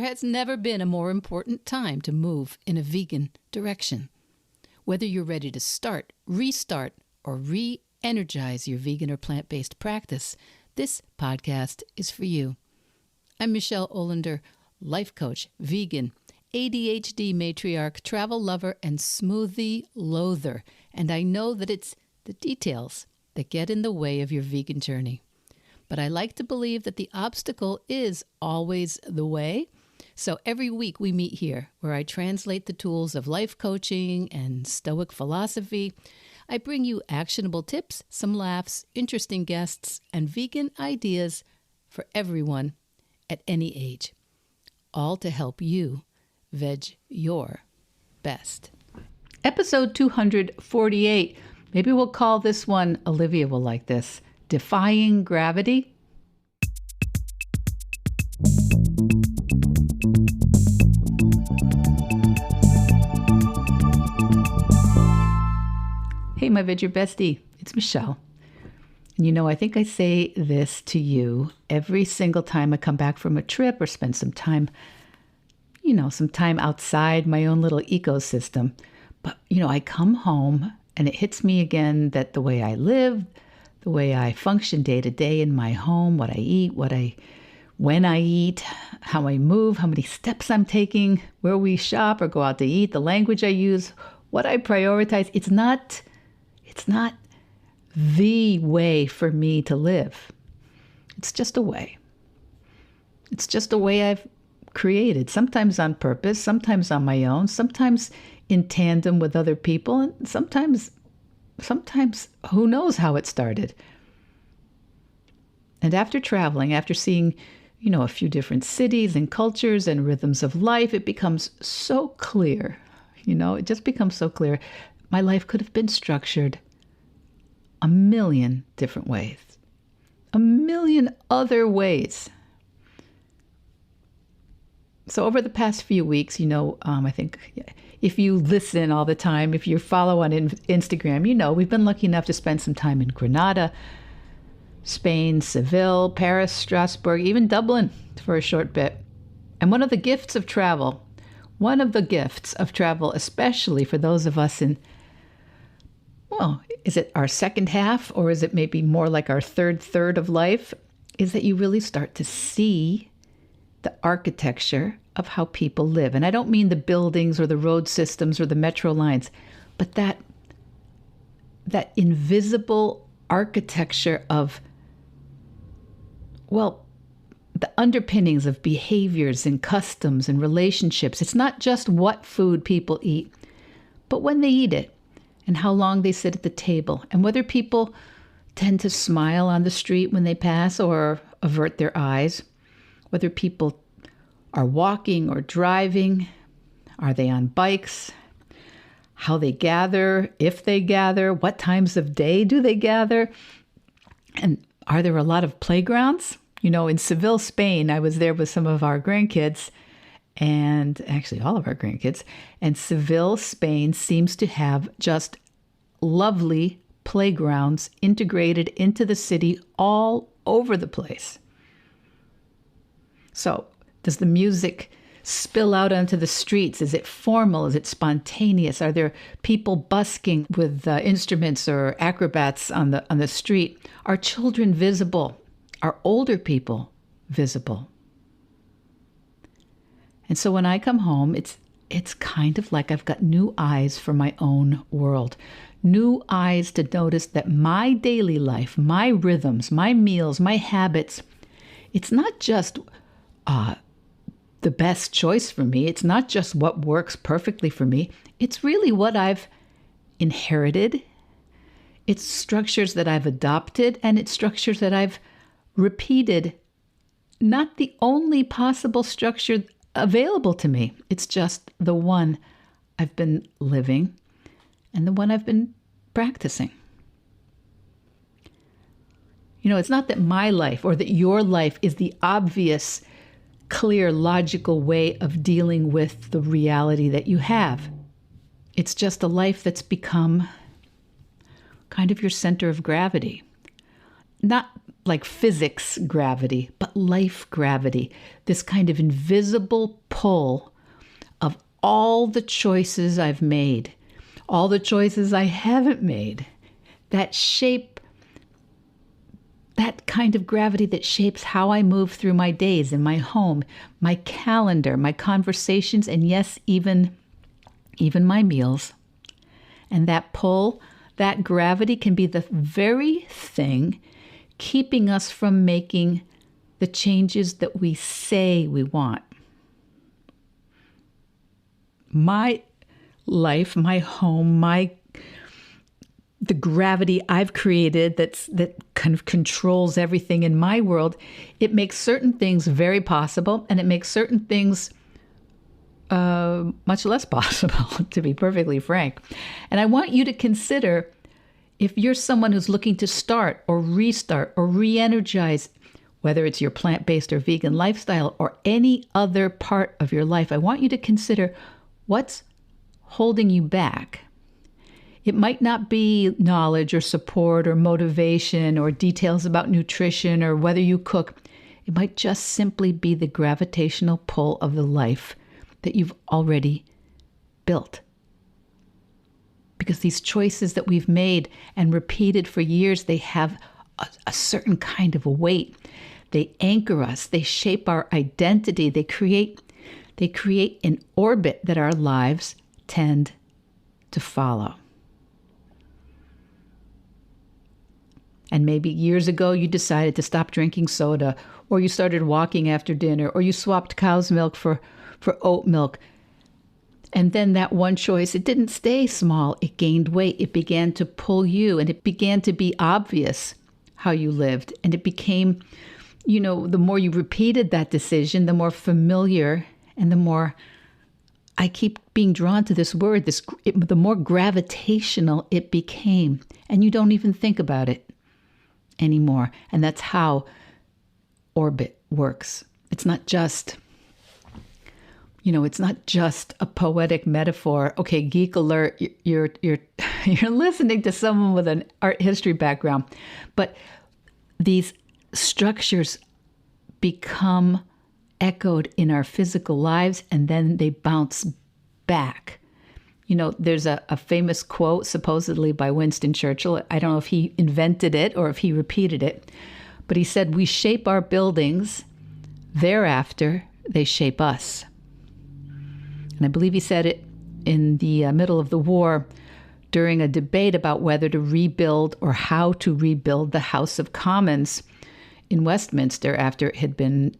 has never been a more important time to move in a vegan direction. Whether you're ready to start, restart, or re-energize your vegan or plant-based practice, this podcast is for you. I'm Michele Olander, life coach, vegan, ADHD matriarch, travel lover, and smoothie loather. And I know that it's the details that get in the way of your vegan journey. But I like to believe that the obstacle is always the way. So every week we meet here where I translate the tools of life coaching and Stoic philosophy. I bring you actionable tips, some laughs, interesting guests, and vegan ideas for everyone at any age. All to help you veg your best. Episode 248. Maybe we'll call this one, Olivia will like this, Defying Gravity. Hey, my veg your bestie. It's Michele. And you know, I think I say this to you every single time I come back from a trip or spend some time outside my own little ecosystem. But, I come home and it hits me again that the way I live, the way I function day to day in my home, what I eat, when I eat, how I move, how many steps I'm taking, where we shop or go out to eat, the language I use, what I prioritize. It's not the way for me to live. It's just a way. It's just a way I've created, sometimes on purpose, sometimes on my own, sometimes in tandem with other people, and sometimes who knows how it started. And after traveling, after seeing, a few different cities and cultures and rhythms of life, it becomes so clear, it just becomes so clear. My life could have been structured a million different ways, a million other ways. So over the past few weeks, I think if you listen all the time, if you follow on Instagram, we've been lucky enough to spend some time in Granada, Spain, Seville, Paris, Strasbourg, even Dublin for a short bit. And one of the gifts of travel, especially for those of us in, is it our second half or is it maybe more like our third of life, is that you really start to see the architecture of how people live. And I don't mean the buildings or the road systems or the metro lines, but that invisible architecture of, the underpinnings of behaviors and customs and relationships. It's not just what food people eat, but when they eat it and how long they sit at the table and whether people tend to smile on the street when they pass or avert their eyes, whether people are walking or driving, are they on bikes, how they gather, if they gather, what times of day do they gather, and are there a lot of playgrounds? In Seville, Spain, I was there with some of our grandkids, and actually all of our grandkids, and Seville, Spain seems to have just lovely playgrounds integrated into the city all over the place. So, does the music spill out onto the streets? Is it formal? Is it spontaneous? Are there people busking with instruments or acrobats on the street? Are children visible? Are older people visible? And so when I come home, it's kind of like I've got new eyes for my own world. New eyes to notice that my daily life, my rhythms, my meals, my habits, it's not just the best choice for me. It's not just what works perfectly for me. It's really what I've inherited. It's structures that I've adopted, and it's structures that I've repeated. Not the only possible structure available to me. It's just the one I've been living and the one I've been practicing. It's not that my life or that your life is the obvious, clear, logical way of dealing with the reality that you have. It's just a life that's become kind of your center of gravity. Not like physics gravity, but life gravity, this kind of invisible pull of all the choices I've made, all the choices I haven't made, that shape, that kind of gravity that shapes how I move through my days in my home, my calendar, my conversations, and yes, even my meals. And that pull, that gravity can be the very thing keeping us from making the changes that we say we want. My life, my home, the gravity I've created that kind of controls everything in my world, it makes certain things very possible, and it makes certain things much less possible, to be perfectly frank. And I want you to consider, if you're someone who's looking to start or restart or re-energize, whether it's your plant-based or vegan lifestyle or any other part of your life, I want you to consider what's holding you back. It might not be knowledge or support or motivation or details about nutrition or whether you cook. It might just simply be the gravitational pull of the life that you've already built. Because these choices that we've made and repeated for years, they have a certain kind of weight. They anchor us. They shape our identity. They create an orbit that our lives tend to follow. And maybe years ago you decided to stop drinking soda, or you started walking after dinner, or you swapped cow's milk for oat milk. And then that one choice, it didn't stay small. It gained weight. It began to pull you, and it began to be obvious how you lived. And it became, the more you repeated that decision, the more familiar and the more, I keep being drawn to this word, the more gravitational it became. And you don't even think about it anymore. And that's how orbit works. It's not just a poetic metaphor. Okay, geek alert, you're listening to someone with an art history background. But these structures become echoed in our physical lives, and then they bounce back. There's a famous quote supposedly by Winston Churchill. I don't know if he invented it or if he repeated it, but he said, "We shape our buildings, thereafter they shape us." And I believe he said it in the middle of the war during a debate about whether to rebuild or how to rebuild the House of Commons in Westminster after it had been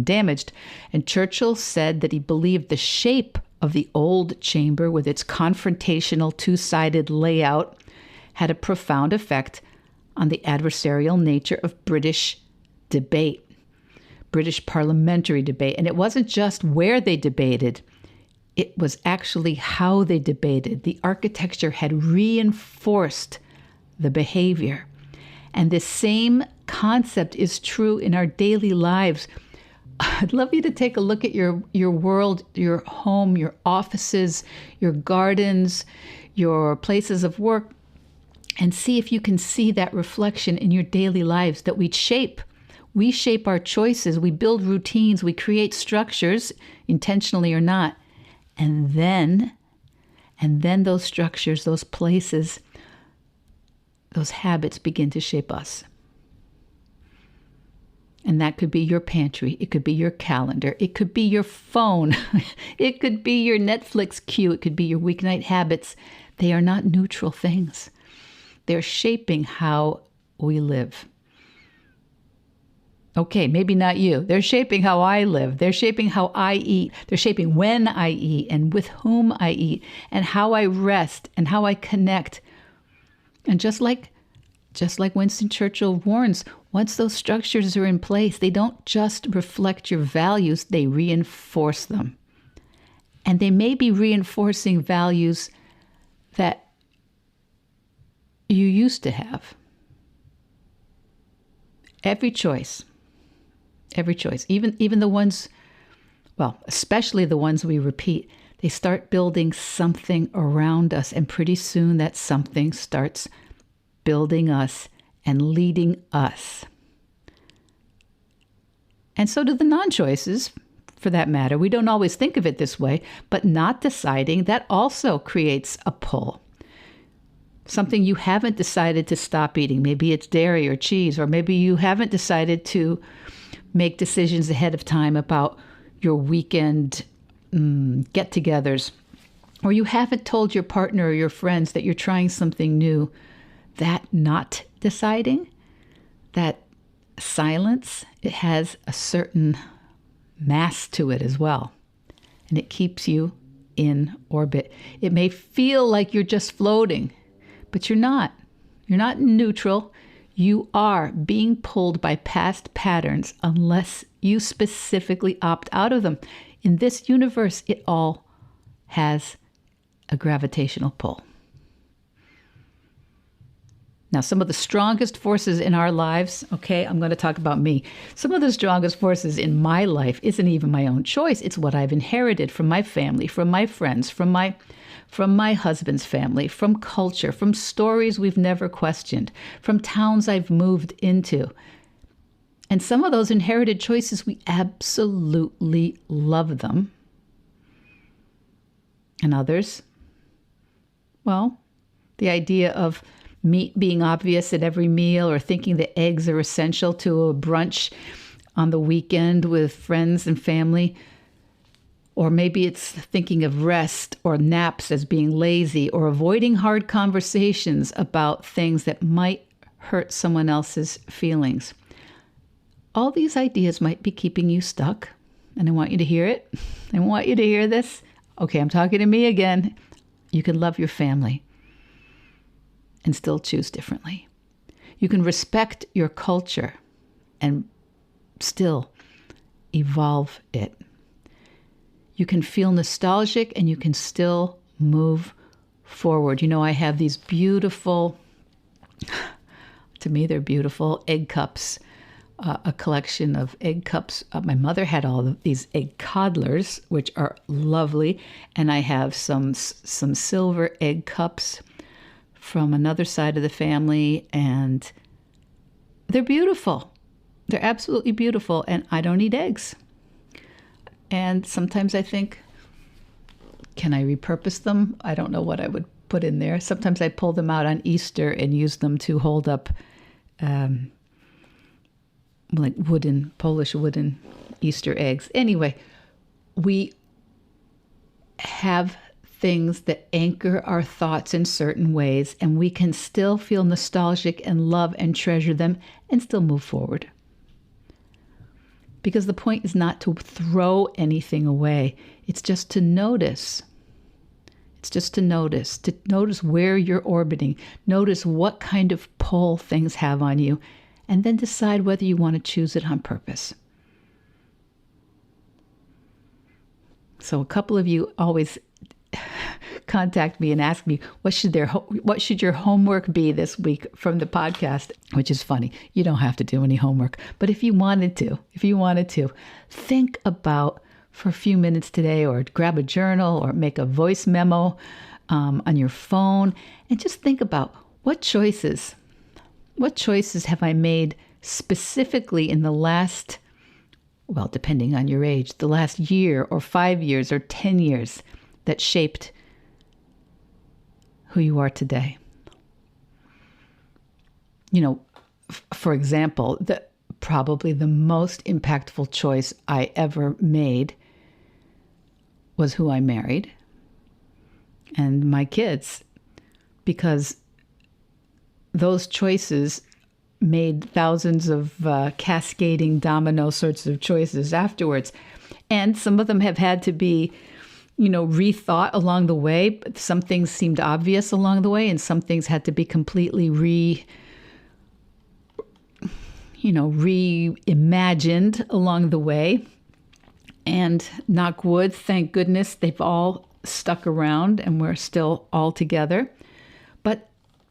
damaged. And Churchill said that he believed the shape of the old chamber with its confrontational two-sided layout had a profound effect on the adversarial nature of British debate. British parliamentary debate. And it wasn't just where they debated, it was actually how they debated. The architecture had reinforced the behavior. And this same concept is true in our daily lives. I'd love you to take a look at your world, your home, your offices, your gardens, your places of work, and see if you can see that reflection in your daily lives that we shape. We shape our choices, we build routines, we create structures, intentionally or not. And then those structures, those places, those habits begin to shape us. And that could be your pantry. It could be your calendar. It could be your phone. It could be your Netflix queue. It could be your weeknight habits. They are not neutral things. They're shaping how we live. Okay, maybe not you. They're shaping how I live. They're shaping how I eat. They're shaping when I eat and with whom I eat and how I rest and how I connect. And just like Winston Churchill warns, once those structures are in place, they don't just reflect your values, they reinforce them. And they may be reinforcing values that you used to have. Every choice, even the ones, especially the ones we repeat, they start building something around us, and pretty soon that something starts building us and leading us. And so do the non-choices, for that matter. We don't always think of it this way, but not deciding, that also creates a pull. Something you haven't decided to stop eating. Maybe it's dairy or cheese, or maybe you haven't decided to make decisions ahead of time about your weekend get-togethers, or you haven't told your partner or your friends that you're trying something new. That not deciding, that silence, it has a certain mass to it as well. And it keeps you in orbit. It may feel like you're just floating, but you're not. You're not neutral. You are being pulled by past patterns unless you specifically opt out of them. In this universe, it all has a gravitational pull. Now, some of the strongest forces in our lives, okay, I'm going to talk about me. Some of the strongest forces in my life isn't even my own choice. It's what I've inherited from my family, from my friends, from my husband's family, from culture, from stories we've never questioned, from towns I've moved into. And some of those inherited choices, we absolutely love them. And others, well, the idea of meat being obvious at every meal, or thinking that eggs are essential to a brunch on the weekend with friends and family. Or maybe it's thinking of rest or naps as being lazy, or avoiding hard conversations about things that might hurt someone else's feelings. All these ideas might be keeping you stuck, and I want you to hear it. I want you to hear this. Okay, I'm talking to me again. You can love your family and still choose differently. You can respect your culture and still evolve it. You can feel nostalgic and you can still move forward. You know, I have these beautiful, to me they're beautiful, egg cups, a collection of egg cups. My mother had all of these egg coddlers, which are lovely. And I have some silver egg cups from another side of the family, and they're beautiful. They're absolutely beautiful, and I don't eat eggs. And sometimes I think, can I repurpose them? I don't know what I would put in there. Sometimes I pull them out on Easter and use them to hold up like Polish wooden Easter eggs. Anyway, we have things that anchor our thoughts in certain ways, and we can still feel nostalgic and love and treasure them and still move forward. Because the point is not to throw anything away. It's just to notice. It's just to notice where you're orbiting. Notice what kind of pull things have on you, and then decide whether you want to choose it on purpose. So a couple of you always contact me and ask me, what should your homework be this week from the podcast? Which is funny. You don't have to do any homework. But if you wanted to, think about for a few minutes today, or grab a journal or make a voice memo on your phone, and just think about what choices have I made specifically in the last, well, depending on your age, the last year or 5 years or 10 years that shaped who you are today. You know, for example, probably the most impactful choice I ever made was who I married and my kids, because those choices made thousands of cascading domino sorts of choices afterwards. And some of them have had to be, rethought along the way. But some things seemed obvious along the way, and some things had to be completely reimagined along the way. And knock wood, thank goodness, they've all stuck around and we're still all together. But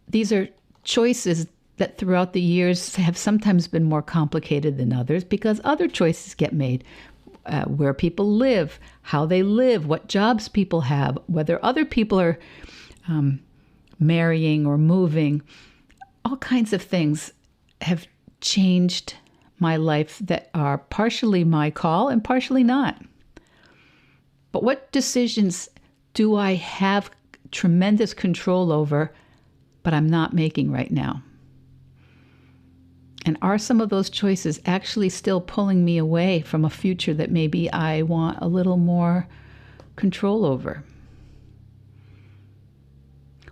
these are choices that throughout the years have sometimes been more complicated than others, because other choices get made. Where people live, how they live, what jobs people have, whether other people are marrying or moving, all kinds of things have changed my life that are partially my call and partially not. But what decisions do I have tremendous control over, but I'm not making right now? And are some of those choices actually still pulling me away from a future that maybe I want a little more control over?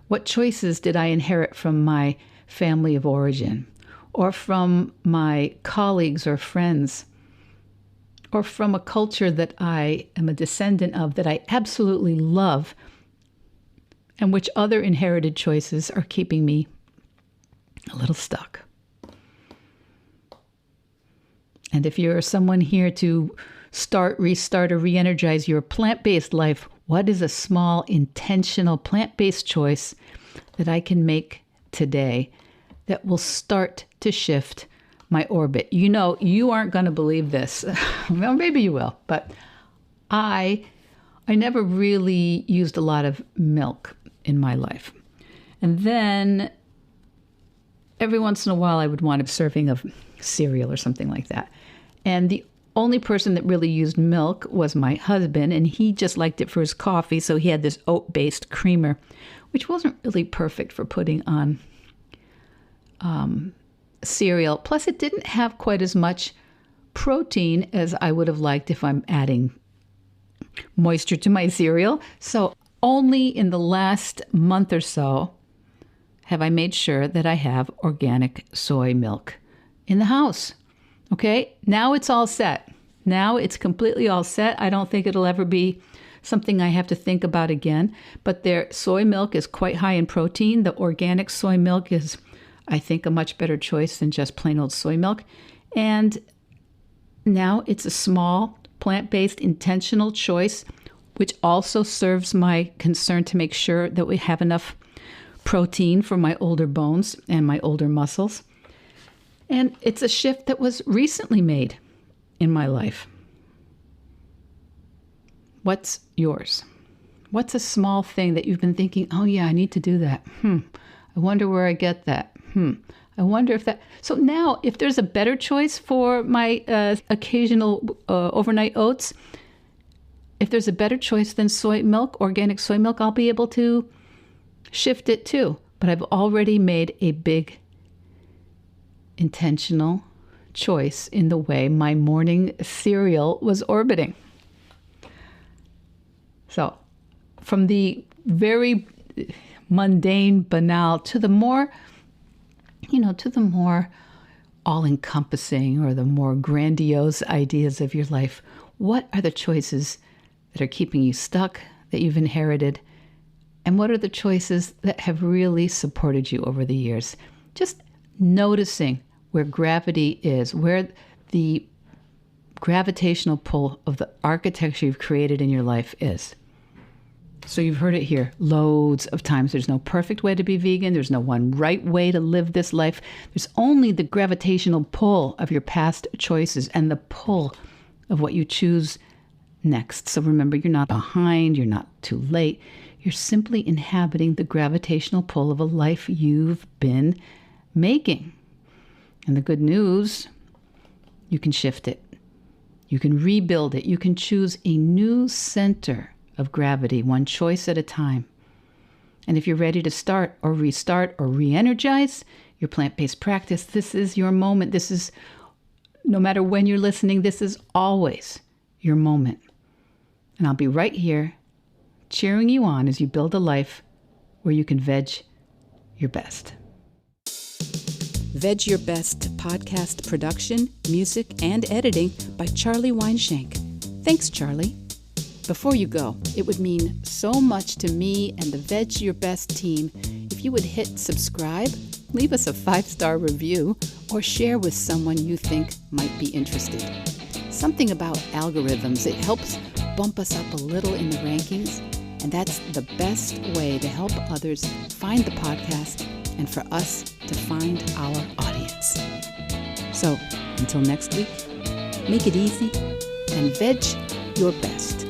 What choices did I inherit from my family of origin, or from my colleagues or friends, or from a culture that I am a descendant of that I absolutely love, and which other inherited choices are keeping me a little stuck? And if you're someone here to start, restart, or re-energize your plant-based life, what is a small, intentional plant-based choice that I can make today that will start to shift my orbit? You know, you aren't going to believe this. Well, maybe you will, but I never really used a lot of milk in my life. And then every once in a while I would want a serving of cereal or something like that. And the only person that really used milk was my husband, and he just liked it for his coffee, so he had this oat-based creamer, which wasn't really perfect for putting on cereal. Plus, it didn't have quite as much protein as I would have liked if I'm adding moisture to my cereal. So only in the last month or so have I made sure that I have organic soy milk in the house. Okay, now it's all set. Now it's completely all set. I don't think it'll ever be something I have to think about again. But their soy milk is quite high in protein. The organic soy milk is, I think, a much better choice than just plain old soy milk. And now it's a small, plant-based, intentional choice, which also serves my concern to make sure that we have enough protein for my older bones and my older muscles. And it's a shift that was recently made in my life. What's yours? What's a small thing that you've been thinking, oh yeah, I need to do that. I wonder where I get that. I wonder if that... So now, if there's a better choice for my occasional overnight oats, if there's a better choice than soy milk, organic soy milk, I'll be able to shift it too. But I've already made a big intentional choice in the way my morning cereal was orbiting. So from the very mundane, banal to the more, all-encompassing or the more grandiose ideas of your life, what are the choices that are keeping you stuck, that you've inherited? And what are the choices that have really supported you over the years? Just noticing where gravity is, where the gravitational pull of the architecture you've created in your life is. So you've heard it here loads of times. There's no perfect way to be vegan. There's no one right way to live this life. There's only the gravitational pull of your past choices and the pull of what you choose next. So remember, you're not behind. You're not too late. You're simply inhabiting the gravitational pull of a life you've been making. And the good news, you can shift it. You can rebuild it. You can choose a new center of gravity, one choice at a time. And if you're ready to start or restart or re-energize your plant-based practice, this is your moment. This is, no matter when you're listening, this is always your moment. And I'll be right here cheering you on as you build a life where you can veg your best. Veg Your Best podcast production, music, and editing by Charlie Weinshank. Thanks, Charlie. Before you go, it would mean so much to me and the Veg Your Best team if you would hit subscribe, leave us a 5-star review, or share with someone you think might be interested. Something about algorithms, it helps bump us up a little in the rankings, and that's the best way to help others find the podcast and for us to find our audience. So, until next week, make it easy and veg your best.